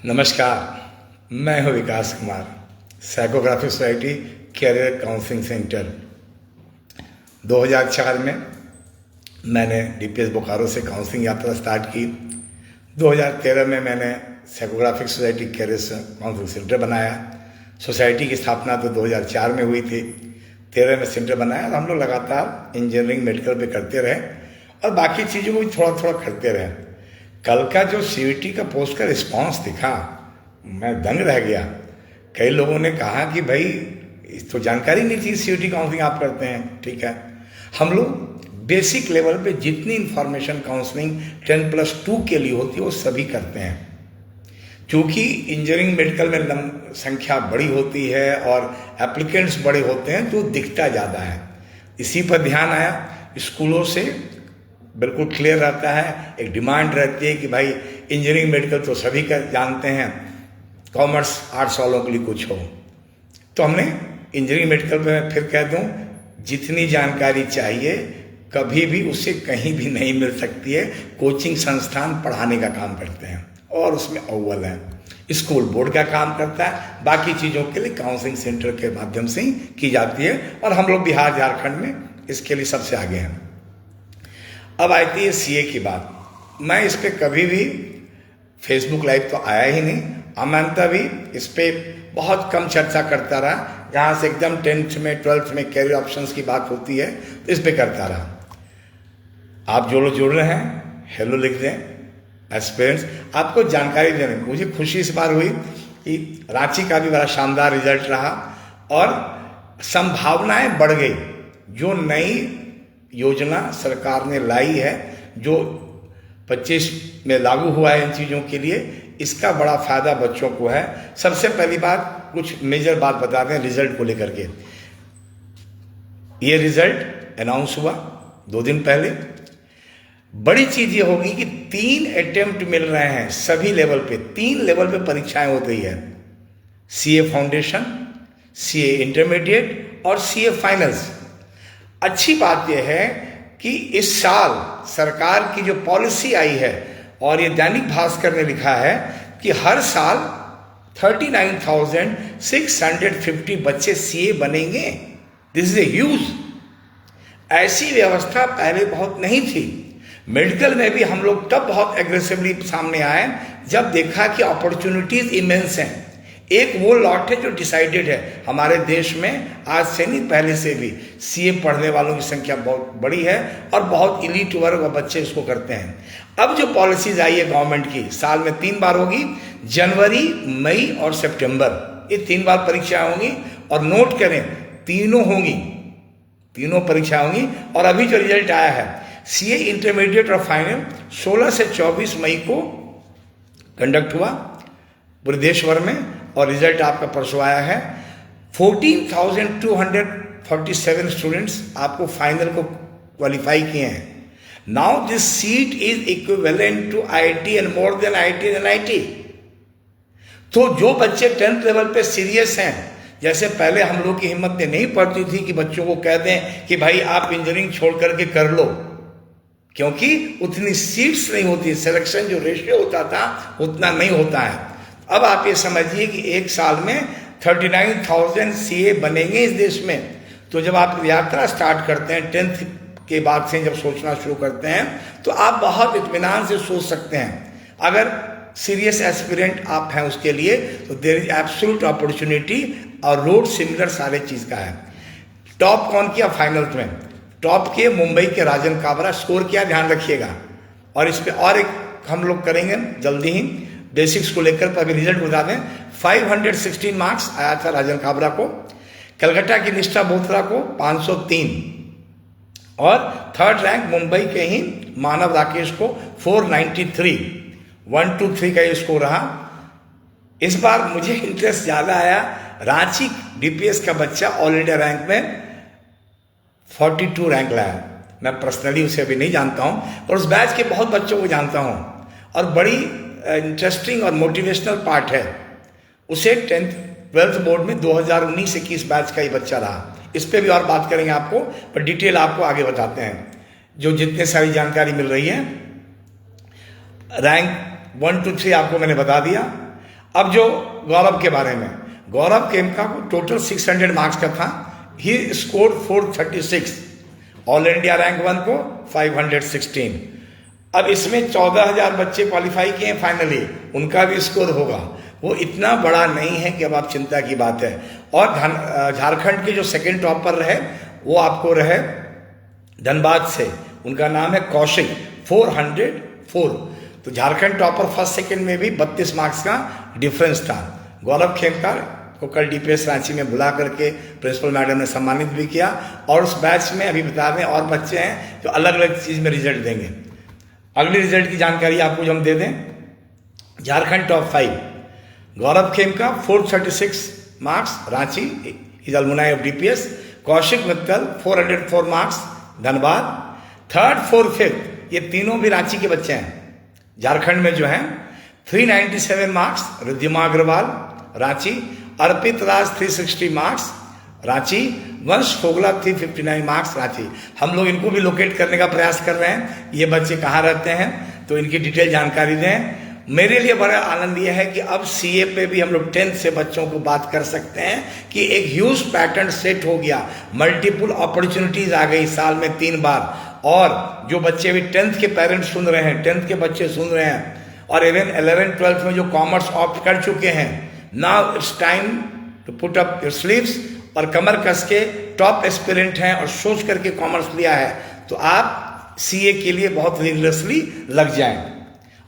नमस्कार, मैं हूं Vikas Kumar. Psychography society career counselling centre. 2004 में मैंने डीपीएस बोकारो से काउंसलिंग यात्रा स्टार्ट की। 2013 में मैंने psychographic society career counselling centre बनाया। सोसाइटी की स्थापना तो 2004 में हुई थी। 13 में सेंटर बनाया और हम लोग लगातार इंजीनियरिंग मेडिकल पे करते रहे और बाकी चीज़ों को भी थोड़ा थोड़ा करते रहे। कल का जो सीयूईटी का पोस्ट का रिस्पांस दिखा, मैं दंग रह गया। कई लोगों ने कहा कि भाई इस तो जानकारी नहीं थी सीयूईटी काउंसलिंग आप करते हैं। ठीक है, हम लोग बेसिक लेवल पे जितनी इंफॉर्मेशन काउंसलिंग 10+2 के लिए होती है वो सभी करते हैं। क्योंकि इंजीनियरिंग मेडिकल में संख्या बड़ी होती है और एप्लीकेंट्स बड़े होते हैं तो दिखता ज़्यादा है। इसी पर ध्यान आया। स्कूलों से बिल्कुल क्लियर रहता है, एक डिमांड रहती है कि भाई इंजीनियरिंग मेडिकल तो सभी का जानते हैं, कॉमर्स आर्ट्स वालों के लिए कुछ हो। तो हमने इंजीनियरिंग मेडिकल पे मैं फिर कह दूं, जितनी जानकारी चाहिए कभी भी उससे कहीं भी नहीं मिल सकती है। कोचिंग संस्थान पढ़ाने का काम करते हैं और उसमें अव्वल है। स्कूल बोर्ड का काम करता है, बाकी चीज़ों के लिए काउंसलिंग सेंटर के माध्यम से ही की जाती है और हम लोग बिहार झारखंड में इसके लिए सबसे आगे हैं। अब आती है सीए की बात। मैं इस पर कभी भी फेसबुक लाइव तो आया ही नहीं, अमानता भी इस पर बहुत कम चर्चा करता रहा। जहाँ से एकदम 10th में 12th में कैरियर ऑप्शंस की बात होती है तो इस पर करता रहा। आप जो लोग जुड़ रहे हैं, हेलो लिख दें। एस्पिरेंट्स आपको जानकारी देने, मुझे खुशी इस बार हुई कि रांची का भी बड़ा शानदार रिजल्ट रहा और संभावनाएं बढ़ गई। जो नई योजना सरकार ने लाई है, जो 25 में लागू हुआ है इन चीज़ों के लिए, इसका बड़ा फायदा बच्चों को है। सबसे पहली बात, कुछ मेजर बात बता दें रिजल्ट को लेकर के। ये रिजल्ट अनाउंस हुआ 2 दिन पहले। बड़ी चीज ये होगी कि 3 अटेम्प्ट मिल रहे हैं सभी लेवल पे। 3 लेवल पे परीक्षाएं हो रही है, सीए फाउंडेशन, सीए इंटरमीडिएट और सीए फाइनल्स। अच्छी बात यह है कि इस साल सरकार की जो पॉलिसी आई है, और ये दैनिक भास्कर ने लिखा है कि हर साल 39,650 बच्चे सीए बनेंगे। This is a huge. ऐसी व्यवस्था पहले बहुत नहीं थी। मेडिकल में भी हम लोग तब बहुत एग्रेसिवली सामने आए जब देखा कि अपॉर्चुनिटीज इमेंस हैं। एक वो लॉट है जो डिसाइडेड है हमारे देश में, आज से नहीं पहले से भी सीए पढ़ने वालों की संख्या बहुत बड़ी है और बहुत इलीट वर्ग व बच्चे इसको करते हैं। अब जो पॉलिसीज आई है गवर्नमेंट की, साल में 3 बार होगी, जनवरी, मई और सितंबर, ये 3 बार परीक्षा होंगी। और नोट करें, तीनों होंगी, तीनों परीक्षा होंगी। और अभी जो रिजल्ट आया है सीए इंटरमीडिएट और फाइनल 16 से 24 मई को कंडक्ट हुआ पूरे देश भर में और रिजल्ट आपका परसों आया है। 14,247 स्टूडेंट्स आपको फाइनल को क्वालिफाई किए हैं। Now this seat is equivalent to IIT and more than IIT and NIT. तो जो बच्चे 10th लेवल पे सीरियस हैं, जैसे पहले हम लोग की हिम्मत नहीं पड़ती थी कि बच्चों को कह दें कि भाई आप इंजीनियरिंग छोड़ करके कर लो, क्योंकि उतनी सीट्स नहीं होती, सिलेक्शन जो रेशियो होता था उतना नहीं होता है। अब आप ये समझिए कि एक साल में 39,000 सीए बनेंगे इस देश में। तो जब आप यात्रा स्टार्ट करते हैं 10th के बाद से, जब सोचना शुरू करते हैं, तो आप बहुत इत्मीनान से सोच सकते हैं। अगर सीरियस एस्पिरेंट आप हैं उसके लिए, तो देयर इज एब्सोल्यूट अपॉर्चुनिटी और रोड सिमिलर सारे चीज का है। टॉप कौन किया फाइनल में? टॉप किए मुंबई के राजन काबरा। स्कोर किया, ध्यान रखिएगा। और इस पे और एक हम लोग करेंगे जल्दी ही, बेसिक्स को लेकर अभी रिजल्ट बता दें। 516 मार्क्स आया था राजन काबरा को। कलकत्ता की निष्ठा बोथरा को 503 और 3rd रैंक मुंबई के ही मानव राकेश को 493। 1 2 3 का ये स्कोर रहा। इस बार मुझे इंटरेस्ट ज्यादा आया, रांची डीपीएस का बच्चा ऑल इंडिया रैंक में 42 रैंक लाया। मैं पर्सनली उसे अभी नहीं जानता हूं, और उस बैच के बहुत बच्चों को जानता हूं और बड़ी इंटरेस्टिंग और मोटिवेशनल पार्ट है। उसे 10th 12th बोर्ड में 2019-21 बैच का ही बच्चा रहा। इस पे भी और बात करेंगे आपको, पर डिटेल आपको आगे बताते हैं। जो जितने सारी जानकारी मिल रही है, रैंक 1 2 3 आपको मैंने बता दिया। अब जो गौरव के बारे में, गौरव खेमका को टोटल 600 मार्क्स का था, ही स्कोर 436, ऑल इंडिया रैंक 1 को 516। अब इसमें 14,000 बच्चे क्वालिफाई किए फाइनली, उनका भी स्कोर होगा, वो इतना बड़ा नहीं है कि अब आप चिंता की बात है। और झारखंड के जो सेकंड टॉपर रहे वो आपको रहे धनबाद से, उनका नाम है कौशिक, 404। तो झारखंड टॉपर फर्स्ट सेकंड में भी 32 मार्क्स का डिफरेंस था। गौरव खेमका को कल डीपीएस रांची में बुला करके प्रिंसिपल मैडम ने सम्मानित भी किया। और उस बैच में अभी बता दें और बच्चे हैं जो अलग अलग चीज़ में रिजल्ट देंगे। अगली रिजल्ट की जानकारी आपको जो हम दे दें, Jharkhand top 5, Gaurav Khemka 436 marks Ranchi, is alumni of DPS. Kaushik Mittal 404 marks Dhanbad. Third fourth fifth ये तीनों भी रांची के बच्चे हैं। झारखंड में जो हैं 397 मार्क्स रिद्धिमा अग्रवाल रांची, अर्पित राज 360 मार्क्स रांची, वंश फोगला 359 मार्क्स रांची। हम लोग इनको भी लोकेट करने का प्रयास कर रहे हैं, ये बच्चे कहाँ रहते हैं, तो इनकी डिटेल जानकारी दें। मेरे लिए बड़ा आनंद यह है कि अब सीए पे भी हम लोग 10th से बच्चों को बात कर सकते हैं कि एक ह्यूज पैटर्न सेट हो गया, मल्टीपल अपॉर्चुनिटीज आ गई साल में 3 बार। और जो बच्चे भी 10th के पेरेंट्स सुन रहे हैं, 10th के बच्चे सुन रहे हैं, और इवन 11th 12th में जो कॉमर्स ऑप्ट कर चुके हैं, now it's time to put up your sleeves और कमर कस के टॉप एस्पिरेंट हैं और सोच करके कॉमर्स लिया है तो आप सीए के लिए बहुत रिगरसली लग जाएं।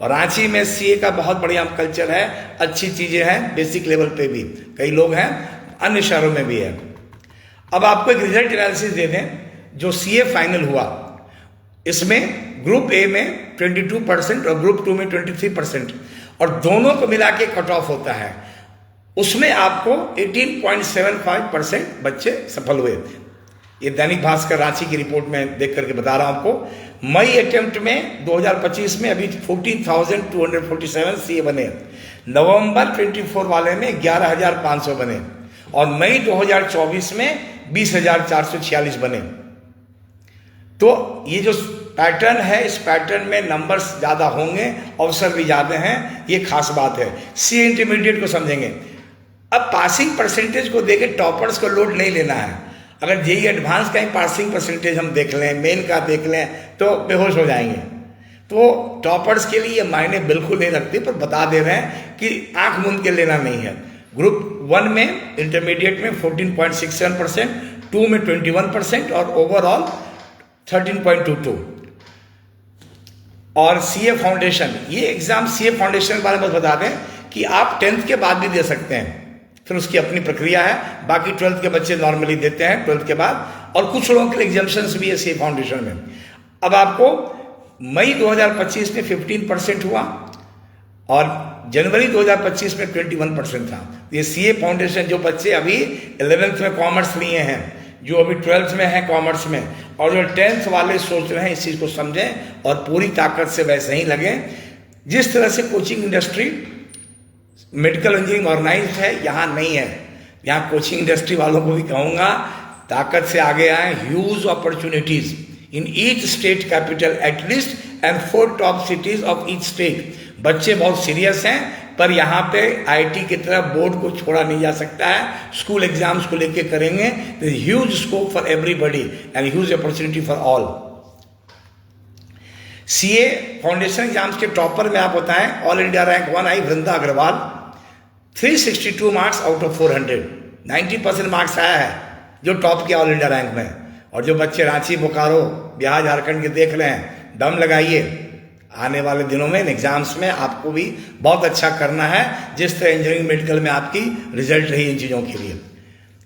और रांची में सीए का बहुत बढ़िया कल्चर है, अच्छी चीजें हैं, बेसिक लेवल पे भी कई लोग हैं, अन्य शहरों में भी है। अब आपको एक रिजल्ट एनालिसिस दे दें जो सीए फाइनल हुआ। इसमें ग्रुप ए में 22% और ग्रुप 2 में 23%, और दोनों को मिला के कट ऑफ होता है। उसमें आपको 18.75% बच्चे सफल हुए। ये दैनिक भास्कर रांची की रिपोर्ट में देख करके बता रहा हूं आपको। मई अटेम्प्ट में 2025 में अभी 14,247 सीए बने, नवंबर 24 वाले में 11,500 बने, और मई 2024 में 20,446 बने। तो ये जो पैटर्न है, इस पैटर्न में नंबर्स ज़्यादा होंगे, अवसर भी ज़्यादा हैं, ये खास बात है। सी इंटरमीडिएट को समझेंगे। अब पासिंग परसेंटेज को देके टॉपर्स को लोड नहीं लेना है। अगर जेई एडवांस का ही पासिंग परसेंटेज हम देख लें, मेन का देख लें, तो बेहोश हो जाएंगे। तो टॉपर्स के लिए ये मायने बिल्कुल नहीं रखते, पर बता दे रहे हैं कि आंख मूंद के लेना नहीं है। ग्रुप 1 में इंटरमीडिएट में 14.67%, 2 में 21% और ओवरऑल 13.22। और सीए फाउंडेशन, ये एग्जाम सीए फाउंडेशन के बारे में बता दें कि आप 10th के बाद भी दे सकते हैं, फिर उसकी अपनी प्रक्रिया है। बाकी 12th के बच्चे नॉर्मली देते हैं 12th के बाद, और कुछ लोगों के लिए एग्जाम्शंस भी है सीए फाउंडेशन में। अब आपको मई 2025 में 15% हुआ और जनवरी 2025 में 21% था। ये सीए फाउंडेशन जो बच्चे अभी 11th में कॉमर्स लिए हैं, जो अभी 12th में है कॉमर्स में, और जो 10th वाले सोच रहे हैं, इस चीज़ को समझें और पूरी ताकत से वैसे ही लगें। जिस तरह से coaching industry medical engineering organise है, यहाँ नहीं है। यहाँ कोचिंग इंडस्ट्री वालों को भी कहूँगा, ताकत से आगे आए। Huge opportunities in each state capital at least and 4 top cities of each state. बच्चे बहुत सीरियस हैं, पर यहाँ पे आईटी की तरह बोर्ड को छोड़ा नहीं जा सकता है। स्कूल एग्जाम्स को लेके करेंगे, huge scope for everybody and huge opportunity for all. CA foundation exams के टॉपर में आप बताएं, ऑल इंडिया रैंक 1 आई Vrinda Agrawal, 362 marks out of 400, 90% marks आया है जो टॉप किया ऑल इंडिया रैंक में। और जो बच्चे रांची, बोकारो, बिहार, झारखंड के देख रहे हैं, दम लगाइए, आने वाले दिनों में एग्जाम्स में आपको भी बहुत अच्छा करना है, जिस तरह इंजीनियरिंग मेडिकल में आपकी रिजल्ट रही इन चीज़ों के लिए।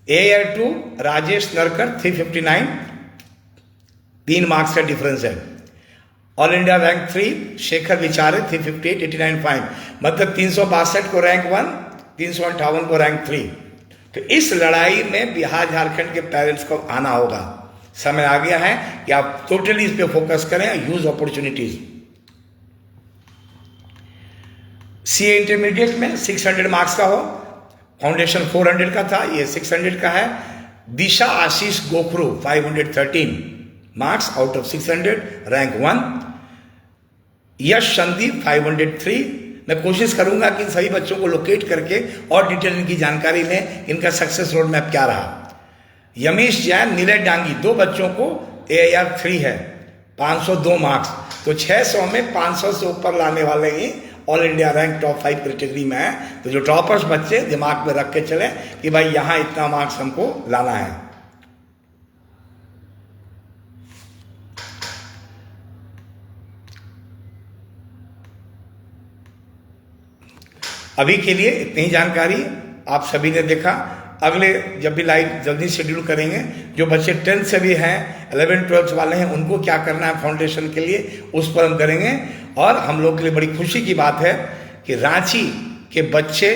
AR2 राजेश नरकर 359, 3 मार्क्स का डिफरेंस है। ऑल इंडिया रैंक 3 शेखर विचारे 358, 89.5, मतलब 362 को रैंक 1, 358 को रैंक 3। तो इस लड़ाई में बिहार झारखंड के पेरेंट्स को आना होगा। समय आ गया है कि आप टोटली इस पे फोकस करें, यूज अपॉर्चुनिटीज। सीए इंटरमीडिएट में 600 मार्क्स का हो, फाउंडेशन 400 का था, ये 600 का है। दिशा आशीष गोखरू 513 मार्क्स आउट ऑफ 600, रैंक 1। यश संदीप 503, मैं कोशिश करूंगा कि इन सभी बच्चों को लोकेट करके और डिटेल इनकी जानकारी लें, इनका सक्सेस रोड मैप क्या रहा। यमीश जैन, नीरज डांगी, 2 बच्चों को AIR 3 है, 502 मार्क्स, तो 600 में 500 से ऊपर लाने वाले ही all India rank top 5 category में है। तो जो टॉपर्स बच्चे दिमाग में रख के चले कि भाई यहां इतना मार्क्स हमको लाना है। अभी के लिए इतनी ही जानकारी आप सभी ने देखा। अगले जब भी लाइव जल्दी शेड्यूल करेंगे, जो बच्चे 10th से भी हैं, 11th 12th वाले हैं, उनको क्या करना है फाउंडेशन के लिए, उस पर हम करेंगे। और हम लोग के लिए बड़ी खुशी की बात है कि रांची के बच्चे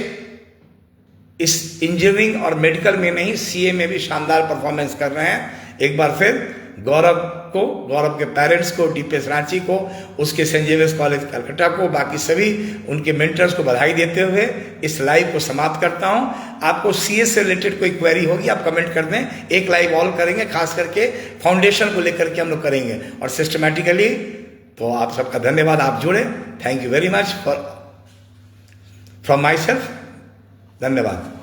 इस इंजीनियरिंग और मेडिकल में नहीं, CA में भी शानदार परफॉर्मेंस कर रहे हैं। एक बार फिर गौरव के पेरेंट्स को, DPS रांची को, उसके सेंट जेवियर्स कॉलेज कलकत्ता को, बाकी सभी उनके मेंटर्स को बधाई देते हुए इस लाइव को समाप्त करता हूं। आपको CA से रिलेटेड कोई क्वेरी होगी आप कमेंट कर दें, एक लाइव ऑल करेंगे, खास करके फाउंडेशन को लेकर के हम लोग करेंगे और सिस्टमैटिकली। तो आप सबका धन्यवाद, आप जुड़े। Thank you very much from my self, धन्यवाद।